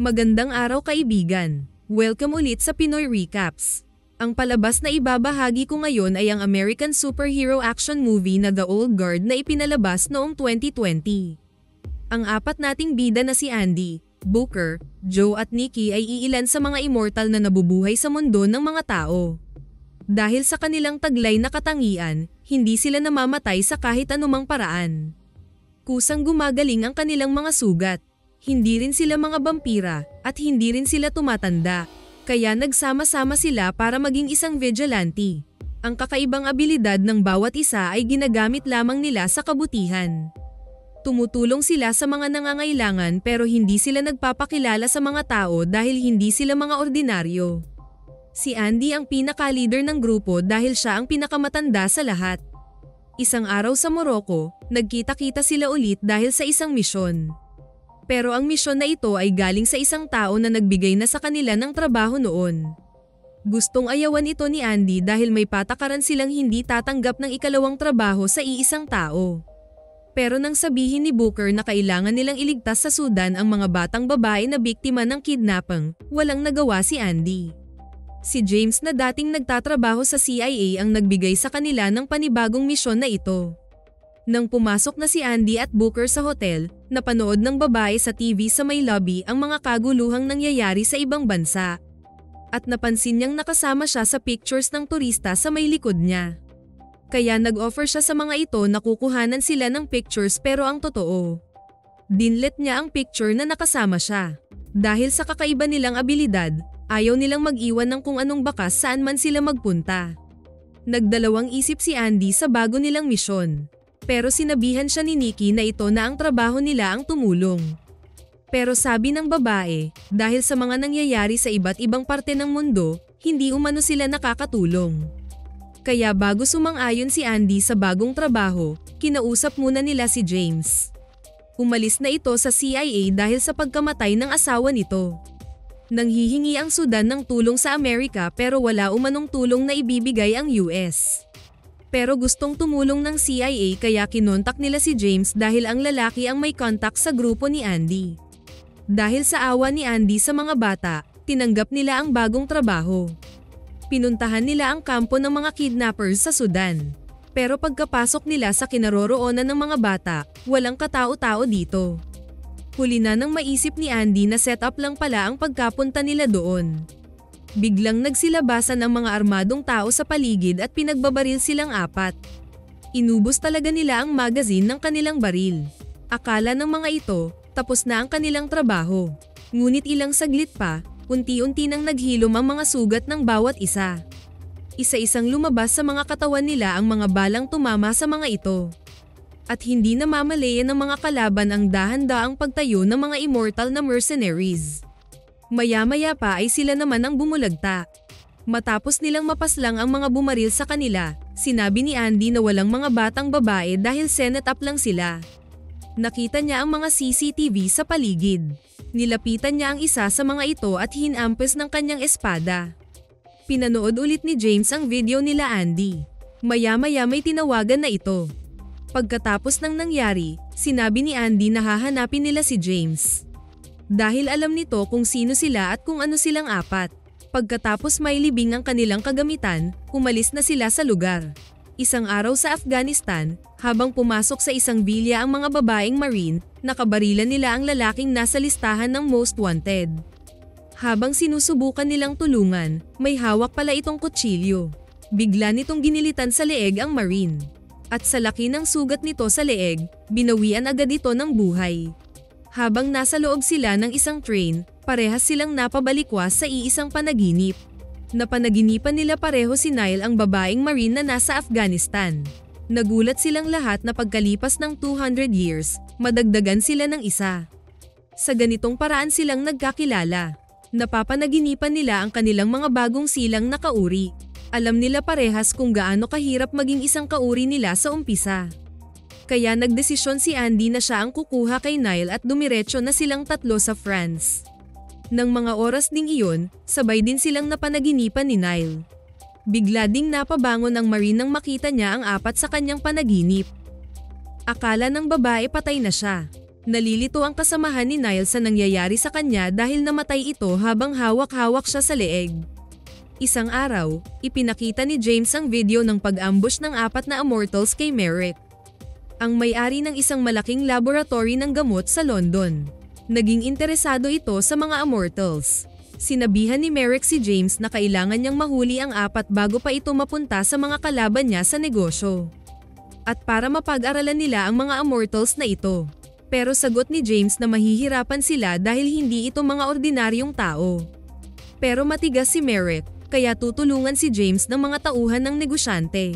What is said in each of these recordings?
Magandang araw kaibigan. Welcome ulit sa Pinoy Recaps. Ang palabas na ibabahagi ko ngayon ay ang American superhero action movie na The Old Guard na ipinalabas noong 2020. Ang apat nating bida na si Andy, Booker, Joe at Nikki ay iilan sa mga immortal na nabubuhay sa mundo ng mga tao. Dahil sa kanilang taglay na katangian, hindi sila namamatay sa kahit anumang paraan. Kusang gumagaling ang kanilang mga sugat. Hindi rin sila mga vampira at hindi rin sila tumatanda. Kaya nagsama-sama sila para maging isang vigilante. Ang kakaibang abilidad ng bawat isa ay ginagamit lamang nila sa kabutihan. Tumutulong sila sa mga nangangailangan pero hindi sila nagpapakilala sa mga tao dahil hindi sila mga ordinaryo. Si Andy ang pinaka-leader ng grupo dahil siya ang pinakamatanda sa lahat. Isang araw sa Morocco, nagkita-kita sila ulit dahil sa isang misyon. Pero ang misyon na ito ay galing sa isang tao na nagbigay na sa kanila ng trabaho noon. Gustong ayawan ito ni Andy dahil may patakaran silang hindi tatanggap ng ikalawang trabaho sa iisang tao. Pero nang sabihin ni Booker na kailangan nilang iligtas sa Sudan ang mga batang babae na biktima ng kidnapping, walang nagawa si Andy. Si James na dating nagtatrabaho sa CIA ang nagbigay sa kanila ng panibagong misyon na ito. Nang pumasok na si Andy at Booker sa hotel, napanood ng babae sa TV sa may lobby ang mga kaguluhang nangyayari sa ibang bansa. At napansin niyang nakasama siya sa pictures ng turista sa may likod niya. Kaya nag-offer siya sa mga ito na kukuhanan sila ng pictures pero ang totoo. Dinlet niya ang picture na nakasama siya. Dahil sa kakaiba nilang abilidad, ayaw nilang mag-iwan ng kung anong bakas saan man sila magpunta. Nagdalawang isip si Andy sa bago nilang misyon. Pero sinabihan siya ni Nikki na ito na ang trabaho nila ang tumulong. Pero sabi ng babae, dahil sa mga nangyayari sa iba't ibang parte ng mundo, hindi umano sila nakakatulong. Kaya bago sumang-ayon si Andy sa bagong trabaho, kinausap muna nila si James. Umalis na ito sa CIA dahil sa pagkamatay ng asawa nito. Nanghihingi ang Sudan ng tulong sa Amerika pero wala umanong tulong na ibibigay ang US. Pero gustong tumulong ng CIA kaya kinontak nila si James dahil ang lalaki ang may contact sa grupo ni Andy. Dahil sa awa ni Andy sa mga bata, tinanggap nila ang bagong trabaho. Pinuntahan nila ang kampo ng mga kidnappers sa Sudan. Pero pagkapasok nila sa kinaroroonan ng mga bata, walang katao-tao dito. Huli na nang maisip ni Andy na setup lang pala ang pagkapunta nila doon. Biglang nagsilabasan ang mga armadong tao sa paligid at pinagbabaril silang apat. Inubos talaga nila ang magazine ng kanilang baril. Akala ng mga ito, tapos na ang kanilang trabaho. Ngunit ilang saglit pa, unti-unti nang naghilom ang mga sugat ng bawat isa. Isa-isang lumabas sa mga katawan nila ang mga balang tumama sa mga ito. At hindi namamalayan ng mga kalaban ang dahan-daang pagtayo ng mga immortal na mercenaries. Maya-maya pa ay sila naman ang bumulagta. Matapos nilang mapaslang ang mga bumaril sa kanila, sinabi ni Andy na walang mga batang babae dahil set up lang sila. Nakita niya ang mga CCTV sa paligid. Nilapitan niya ang isa sa mga ito at hinampes ng kanyang espada. Pinanood ulit ni James ang video nila Andy. Maya-maya may tinawagan na ito. Pagkatapos ng nangyari, sinabi ni Andy na hahanapin nila si James. Dahil alam nito kung sino sila at kung ano silang apat. Pagkatapos may libing ang kanilang kagamitan, umalis na sila sa lugar. Isang araw sa Afghanistan, habang pumasok sa isang villa ang mga babaeng Marine, nakabarilan nila ang lalaking nasa listahan ng Most Wanted. Habang sinusubukan nilang tulungan, may hawak pala itong kutsilyo. Bigla nitong ginilitan sa leeg ang Marine. At sa laki ng sugat nito sa leeg, binawian agad ito ng buhay. Habang nasa loob sila ng isang train, parehas silang napabalikwas sa iisang panaginip. Napanaginipan nila pareho si Nile ang babaeng Marine na nasa Afghanistan. Nagulat silang lahat na pagkalipas ng 200 years, madagdagan sila ng isa. Sa ganitong paraan silang nagkakilala. Napapanaginipan nila ang kanilang mga bagong silang na kauri. Alam nila parehas kung gaano kahirap maging isang kauri nila sa umpisa. Kaya nagdesisyon si Andy na siya ang kukuha kay Nile at dumiretso na silang tatlo sa France. Nang mga oras ding iyon, sabay din silang napanaginipan ni Nile. Bigla ding napabangon ang Marine nang makita niya ang apat sa kanyang panaginip. Akala ng babae patay na siya. Nalilito ang kasamahan ni Niall sa nangyayari sa kanya dahil namatay ito habang hawak-hawak siya sa leeg. Isang araw, ipinakita ni James ang video ng pag-ambush ng 4 na immortals kay Merrick, ang may-ari ng isang malaking laboratory ng gamot sa London. Naging interesado ito sa mga immortals. Sinabihan ni Merrick si James na kailangan niyang mahuli ang 4 bago pa ito mapunta sa mga kalaban niya sa negosyo. At para mapag-aralan nila ang mga immortals na ito. Pero sagot ni James na mahihirapan sila dahil hindi ito mga ordinaryong tao. Pero matigas si Merrick, kaya tutulungan si James ng mga tauhan ng negosyante.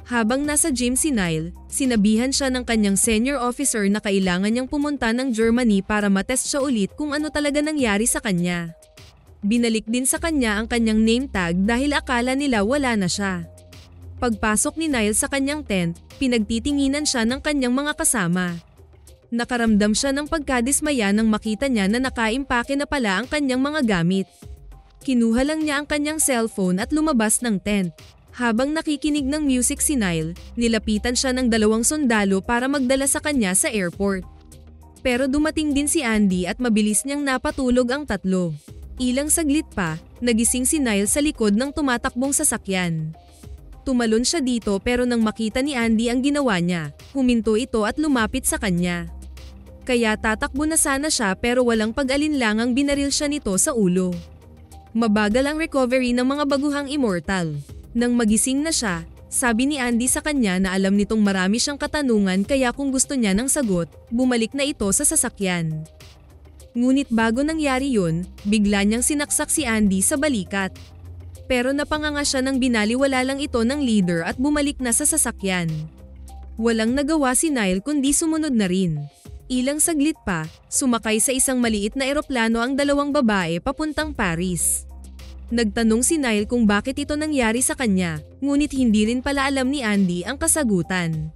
Habang nasa gym si Niall, sinabihan siya ng kanyang senior officer na kailangan niyang pumunta ng Germany para matest siya ulit kung ano talaga nangyari sa kanya. Binalik din sa kanya ang kanyang name tag dahil akala nila wala na siya. Pagpasok ni Niall sa kanyang tent, pinagtitinginan siya ng kanyang mga kasama. Nakaramdam siya ng pagkadismaya nang makita niya na nakaimpake na pala ang kanyang mga gamit. Kinuha lang niya ang kanyang cellphone at lumabas ng tent. Habang nakikinig ng music si Niall, nilapitan siya ng 2 sundalo para magdala sa kanya sa airport. Pero dumating din si Andy at mabilis niyang napatulog ang 3. Ilang saglit pa, nagising si Niall sa likod ng tumatakbong sasakyan. Tumalon siya dito pero nang makita ni Andy ang ginawa niya, huminto ito at lumapit sa kanya. Kaya tatakbo na sana siya pero walang pag-alinlangang binaril siya nito sa ulo. Mabagal ang recovery ng mga baguhang immortal. Nang magising na siya, sabi ni Andy sa kanya na alam nitong marami siyang katanungan kaya kung gusto niya ng sagot, bumalik na ito sa sasakyan. Ngunit bago nangyari yun, bigla niyang sinaksak si Andy sa balikat. Pero napanganga siya nang binaliwala lang ito ng leader at bumalik na sa sasakyan. Walang nagawa si Niall kundi sumunod na rin. Ilang saglit pa, sumakay sa isang maliit na eroplano ang 2 babae papuntang Paris. Nagtanong si Niall kung bakit ito nangyari sa kanya, ngunit hindi rin pala alam ni Andy ang kasagutan.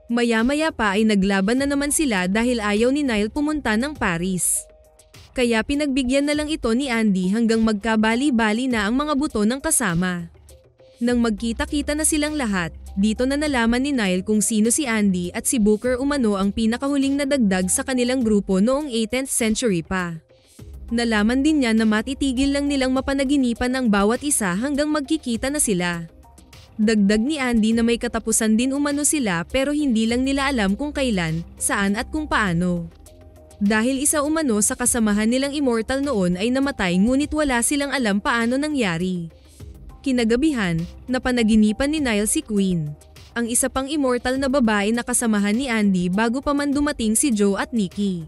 Maya-maya pa ay naglaban na naman sila dahil ayaw ni Niall pumunta ng Paris. Kaya pinagbigyan na lang ito ni Andy hanggang magkabali-bali na ang mga buto ng kasama. Nang magkita-kita na silang lahat, dito na nalaman ni Niall kung sino si Andy at si Booker umano ang pinakahuling nadagdag sa kanilang grupo noong 18th century pa. Nalaman din niya na matitigil lang nilang mapanaginipan ang bawat isa hanggang magkikita na sila. Dagdag ni Andy na may katapusan din umano sila pero hindi lang nila alam kung kailan, saan at kung paano. Dahil isa umano sa kasamahan nilang immortal noon ay namatay ngunit wala silang alam paano nangyari. Kinagabihan, napanaginipan ni Niall si Queen, ang isa pang immortal na babae na kasamahan ni Andy bago pa man dumating si Joe at Nikki.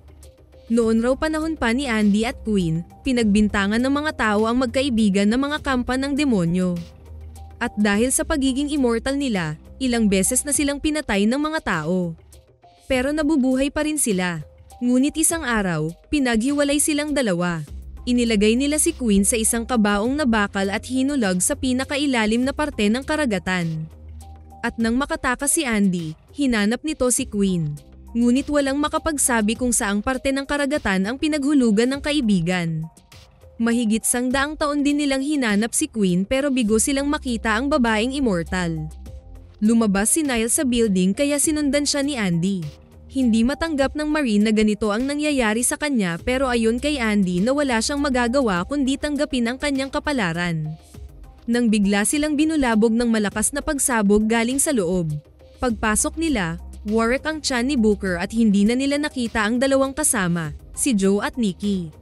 Noon raw panahon pa ni Andy at Queen, pinagbintangan ng mga tao ang magkaibigan na mga kampa ng demonyo. At dahil sa pagiging immortal nila, ilang beses na silang pinatay ng mga tao. Pero nabubuhay pa rin sila. Ngunit isang araw, pinaghiwalay silang 2. Inilagay nila si Queen sa isang kabaong na bakal at hinulag sa pinakailalim na parte ng karagatan. At nang makatakas si Andy, hinanap nito si Queen. Ngunit walang makapagsabi kung saang parte ng karagatan ang pinaghulugan ng kaibigan. Mahigit 100 taon din nilang hinanap si Queen pero bigo silang makita ang babaeng immortal. Lumabas si Niall sa building kaya sinundan siya ni Andy. Hindi matanggap ng Marine na ganito ang nangyayari sa kanya pero ayon kay Andy na wala siyang magagawa kundi tanggapin ang kanyang kapalaran. Nang bigla silang binulabog ng malakas na pagsabog galing sa loob. Pagpasok nila, Warwick ang tiyan ni Booker at hindi na nila nakita ang 2 kasama, si Joe at Nikki.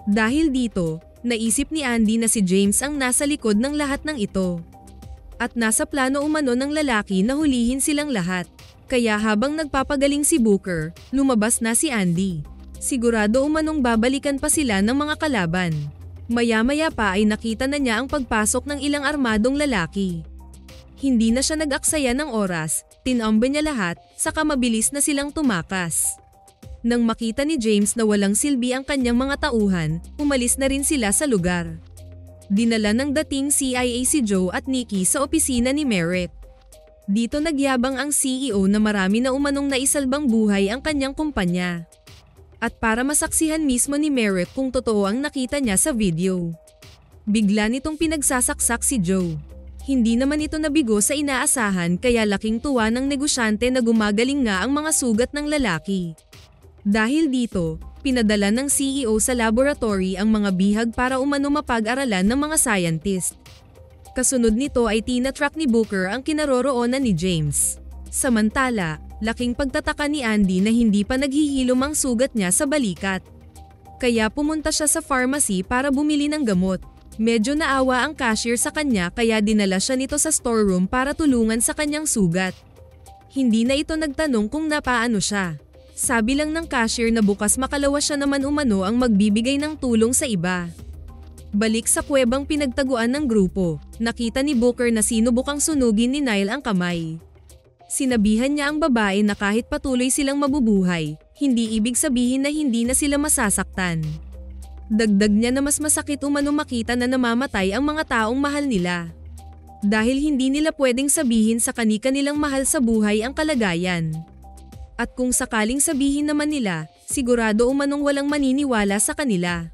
Dahil dito, naisip ni Andy na si James ang nasa likod ng lahat ng ito. At nasa plano umano ng lalaki na hulihin silang lahat. Kaya habang nagpapagaling si Booker, lumabas na si Andy. Sigurado umanong babalikan pa sila ng mga kalaban. Maya-maya pa ay nakita na niya ang pagpasok ng ilang armadong lalaki. Hindi na siya nag-aksaya ng oras, tinamban niya lahat, saka mabilis na silang tumakas. Nang makita ni James na walang silbi ang kanyang mga tauhan, umalis na rin sila sa lugar. Dinala ng dating CIA si Joe at Nikki sa opisina ni Merrick. Dito nagyabang ang CEO na marami na umanong naisalbang buhay ang kanyang kumpanya. At para masaksihan mismo ni Merrick kung totoo ang nakita niya sa video. Bigla nitong pinagsasaksak si Joe. Hindi naman ito nabigo sa inaasahan kaya laking tuwa ng negosyante na gumagaling nga ang mga sugat ng lalaki. Dahil dito, pinadala ng CEO sa laboratory ang mga bihag para umano mapag-aralan ng mga scientist. Kasunod nito ay tinatrack ni Booker ang kinaroroonan ni James. Samantala, laking pagtataka ni Andy na hindi pa naghihilom ang sugat niya sa balikat. Kaya pumunta siya sa pharmacy para bumili ng gamot. Medyo naawa ang cashier sa kanya kaya dinala siya nito sa storeroom para tulungan sa kanyang sugat. Hindi na ito nagtanong kung napaano siya. Sabi lang ng cashier na bukas makalawa siya naman umano ang magbibigay ng tulong sa iba. Balik sa kuwebang pinagtaguan ng grupo, nakita ni Booker na sinubukang sunugin ni Niall ang kamay. Sinabihan niya ang babae na kahit patuloy silang mabubuhay, hindi ibig sabihin na hindi na sila masasaktan. Dagdag niya na mas masakit umano makita na namamatay ang mga taong mahal nila. Dahil hindi nila pwedeng sabihin sa kani-kanilang mahal sa buhay ang kalagayan. At kung sakaling sabihin naman nila, sigurado umanong walang maniniwala sa kanila.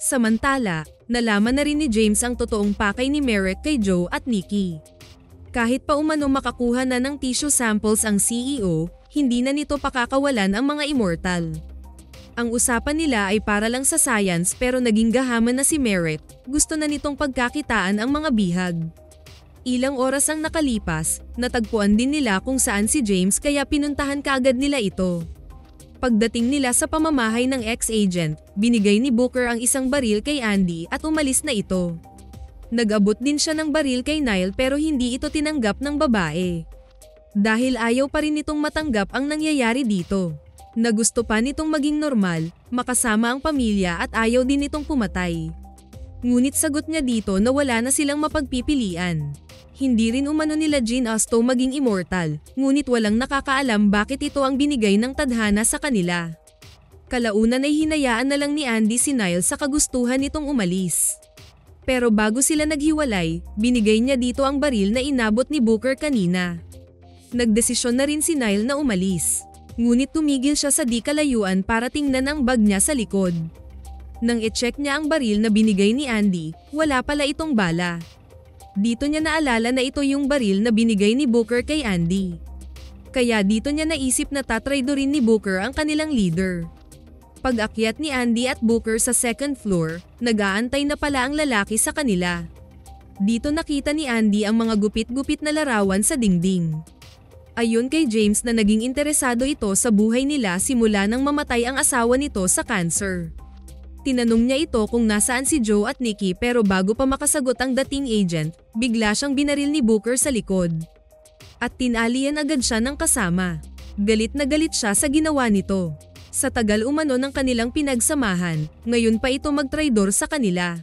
Samantala, nalaman na rin ni James ang totoong pakay ni Merrick kay Joe at Nikki. Kahit pa umano makakuha na ng tissue samples ang CEO, hindi na nito pakakawalan ang mga immortal. Ang usapan nila ay para lang sa science pero naging gahaman na si Merrick, gusto na nitong pagkakitaan ang mga bihag. Ilang oras ang nakalipas, natagpuan din nila kung saan si James kaya pinuntahan kaagad nila ito. Pagdating nila sa pamamahay ng ex-agent, binigay ni Booker ang isang baril kay Andy at umalis na ito. Nag-abot din siya ng baril kay Niall pero hindi ito tinanggap ng babae. Dahil ayaw pa rin nitong matanggap ang nangyayari dito. Na gusto pa nitong maging normal, makasama ang pamilya at ayaw din nitong pumatay. Ngunit sagot niya dito na wala na silang mapagpipilian. Hindi rin umano nila Jean Austen maging immortal, ngunit walang nakakaalam bakit ito ang binigay ng tadhana sa kanila. Kalaunan ay hinayaan na lang ni Andy si Niall sa kagustuhan nitong umalis. Pero bago sila naghiwalay, binigay niya dito ang baril na inabot ni Booker kanina. Nagdesisyon na rin si Niall na umalis. Ngunit tumigil siya sa di kalayuan para tingnan ang bag niya sa likod. Nang i-check niya ang baril na binigay ni Andy, wala pala itong bala. Dito niya naalala na ito yung baril na binigay ni Booker kay Andy. Kaya dito niya naisip na tatraidorin ni Booker ang kanilang leader. Pag-akyat ni Andy at Booker sa second floor, nag-aantay na pala ang lalaki sa kanila. Dito nakita ni Andy ang mga gupit-gupit na larawan sa dingding. Ayon kay James na naging interesado ito sa buhay nila simula nang mamatay ang asawa nito sa cancer. Tinanong niya ito kung nasaan si Joe at Nikki pero bago pa makasagot ang dating agent, bigla siyang binaril ni Booker sa likod. At tinalian agad siya ng kasama. Galit na galit siya sa ginawa nito. Sa tagal umano ng kanilang pinagsamahan, ngayon pa ito magtraidor sa kanila.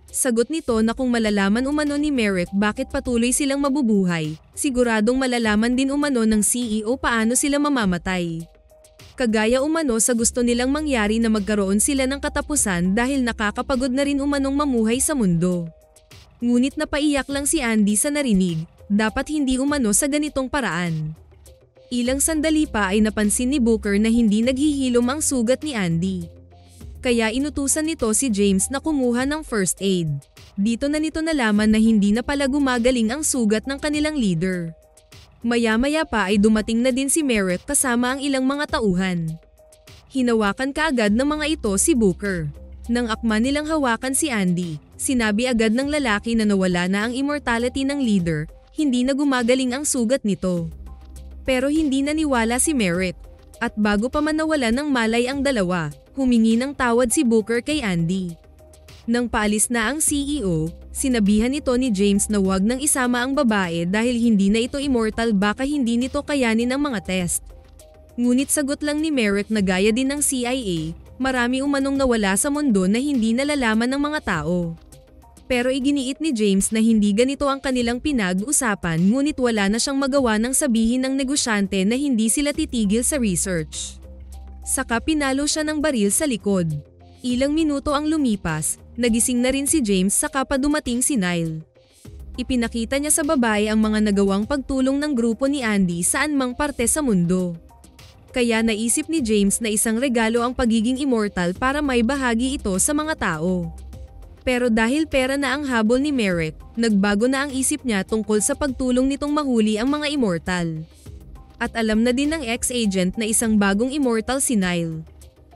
Sagot nito na kung malalaman umano ni Merrick bakit patuloy silang mabubuhay, siguradong malalaman din umano ng CEO paano sila mamamatay. Kagaya umano sa gusto nilang mangyari na magkaroon sila ng katapusan dahil nakakapagod na rin umanong mamuhay sa mundo. Ngunit napaiyak lang si Andy sa narinig, dapat hindi umano sa ganitong paraan. Ilang sandali pa ay napansin ni Booker na hindi naghihilom ang sugat ni Andy. Kaya inutusan nito si James na kumuha ng first aid. Dito na nito nalaman na hindi na pala gumagaling ang sugat ng kanilang leader. Maya-maya pa ay dumating na din si Merrick kasama ang ilang mga tauhan. Hinawakan kaagad ng mga ito si Booker. Nang akma nilang hawakan si Andy, sinabi agad ng lalaki na nawala na ang immortality ng leader, hindi na gumagaling ang sugat nito. Pero hindi naniwala si Merrick. At bago pa man nawala ng malay ang dalawa, humingi ng tawad si Booker kay Andy. Nang paalis na ang CEO, sinabihan ito ni James na huwag nang isama ang babae dahil hindi na ito immortal baka hindi nito kayanin ang mga test. Ngunit sagot lang ni Merrick na gaya din ng CIA, marami umanong nawala sa mundo na hindi nalalaman ng mga tao. Pero iginiit ni James na hindi ganito ang kanilang pinag-usapan ngunit wala na siyang magawa nang sabihin ng negosyante na hindi sila titigil sa research. Saka pinalo siya ng baril sa likod. Ilang minuto ang lumipas, nagising na rin si James saka pa dumating si Niall. Ipinakita niya sa babae ang mga nagawang pagtulong ng grupo ni Andy saan mang parte sa mundo. Kaya naisip ni James na isang regalo ang pagiging immortal para may bahagi ito sa mga tao. Pero dahil pera na ang habol ni Merrick, nagbago na ang isip niya tungkol sa pagtulong nitong mahuli ang mga immortal. At alam na din ng ex-agent na isang bagong immortal si Nile.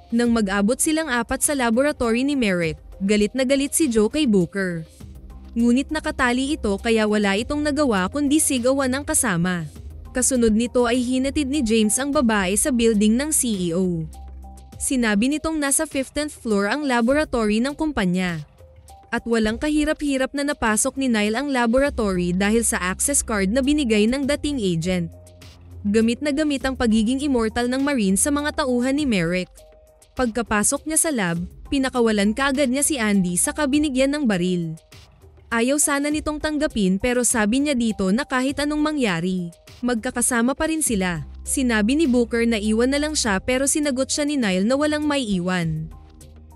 Nang mag-abot silang apat sa laboratory ni Merrick, galit na galit si Joe kay Booker. Ngunit nakatali ito kaya wala itong nagawa kundi sigawan ang kasama. Kasunod nito ay hinatid ni James ang babae sa building ng CEO. Sinabi nitong nasa 15th floor ang laboratory ng kumpanya. At walang kahirap-hirap na napasok ni Nile ang laboratory dahil sa access card na binigay ng dating agent. Gamit na gamit ang pagiging immortal ng Marine sa mga tauhan ni Merrick. Pagkapasok niya sa lab, pinakawalan kaagad niya si Andy saka binigyan ng baril. Ayaw sana nitong tanggapin pero sabi niya dito na kahit anong mangyari, magkakasama pa rin sila. Sinabi ni Booker na iwan na lang siya pero sinagot siya ni Nile na walang may iwan.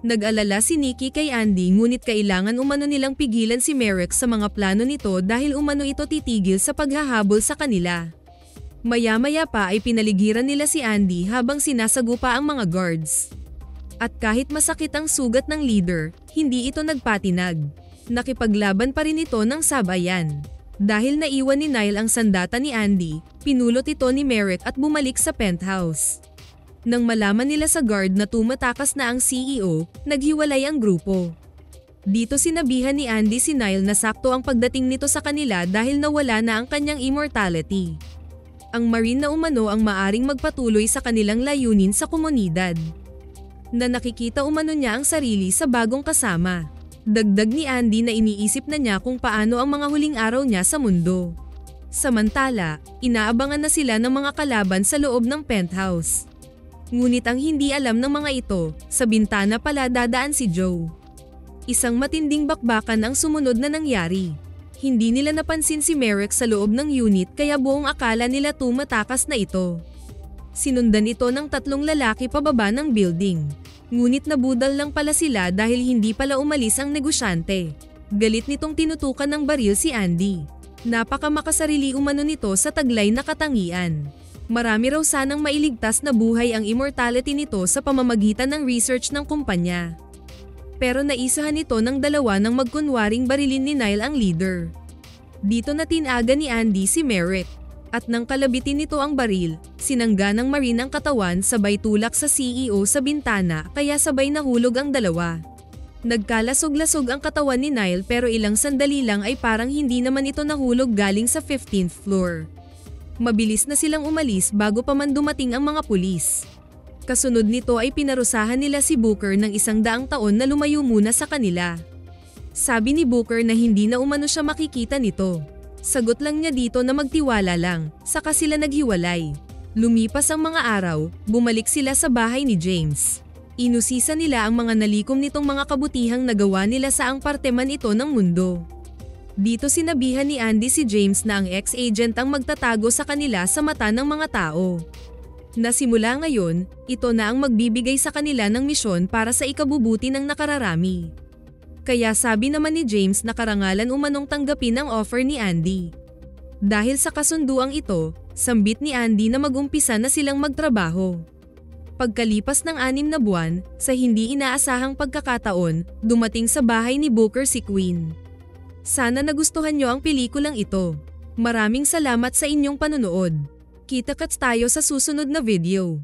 Nag-alala si Nikki kay Andy ngunit kailangan umano nilang pigilan si Merrick sa mga plano nito dahil umano ito titigil sa paghahabol sa kanila. Maya-maya pa ay pinaligiran nila si Andy habang sinasagupa ang mga guards. At kahit masakit ang sugat ng leader, hindi ito nagpatinag. Nakipaglaban pa rin ito ng sabayan. Dahil naiwan ni Nile ang sandata ni Andy, pinulot ito ni Merrick at bumalik sa penthouse. Nang malaman nila sa guard na tumatakas na ang CEO, naghiwalay ang grupo. Dito sinabihan ni Andy si Nile na sakto ang pagdating nito sa kanila dahil nawala na ang kanyang immortality. Ang Marine na umano ang maaring magpatuloy sa kanilang layunin sa komunidad. Na nakikita umano niya ang sarili sa bagong kasama. Dagdag ni Andy na iniisip na niya kung paano ang mga huling araw niya sa mundo. Samantala, inaabangan na sila ng mga kalaban sa loob ng penthouse. Ngunit ang hindi alam ng mga ito, sa bintana pala dadaan si Joe. Isang matinding bakbakan ang sumunod na nangyari. Hindi nila napansin si Merrick sa loob ng unit kaya buong akala nila tumatakas na ito. Sinundan ito ng tatlong lalaki pababa ng building. Ngunit nabudal lang pala sila dahil hindi pala umalis ang negosyante. Galit nitong tinutukan ng baril si Andy. Napakamakasarili umano nito sa taglay na katangian. Marami raw sanang mailigtas na buhay ang immortality nito sa pamamagitan ng research ng kumpanya. Pero naisahan ito ng dalawa nang magkunwaring barilin ni Nile ang leader. Dito na tinaga ni Andy si Merrick. At nang kalabitin nito ang baril, sinangga ng Marine ang katawan sabay tulak sa CEO sa bintana kaya sabay nahulog ang dalawa. Nagkalasog-lasog ang katawan ni Nile pero ilang sandali lang ay parang hindi naman ito nahulog galing sa 15th floor. Mabilis na silang umalis bago pa man dumating ang mga pulis. Kasunod nito ay pinarusahan nila si Booker ng 100 taon na lumayo muna sa kanila. Sabi ni Booker na hindi na umano siya makikita nito. Sagot lang niya dito na magtiwala lang, saka sila naghiwalay. Lumipas ang mga araw, bumalik sila sa bahay ni James. Inusisa nila ang mga nalikom nitong mga kabutihang nagawa nila sa ang parte man ito ng mundo. Dito sinabihan ni Andy si James na ang ex-agent ang magtatago sa kanila sa mata ng mga tao. Nasimula ngayon, ito na ang magbibigay sa kanila ng misyon para sa ikabubuti ng nakararami. Kaya sabi naman ni James na karangalan umanong tanggapin ang offer ni Andy. Dahil sa kasunduang ito, sambit ni Andy na mag-umpisa na silang magtrabaho. Pagkalipas ng 6 na buwan, sa hindi inaasahang pagkakataon, dumating sa bahay ni Booker si Queen. Sana nagustuhan nyo ang pelikulang ito. Maraming salamat sa inyong panonood. Kita-kits tayo sa susunod na video.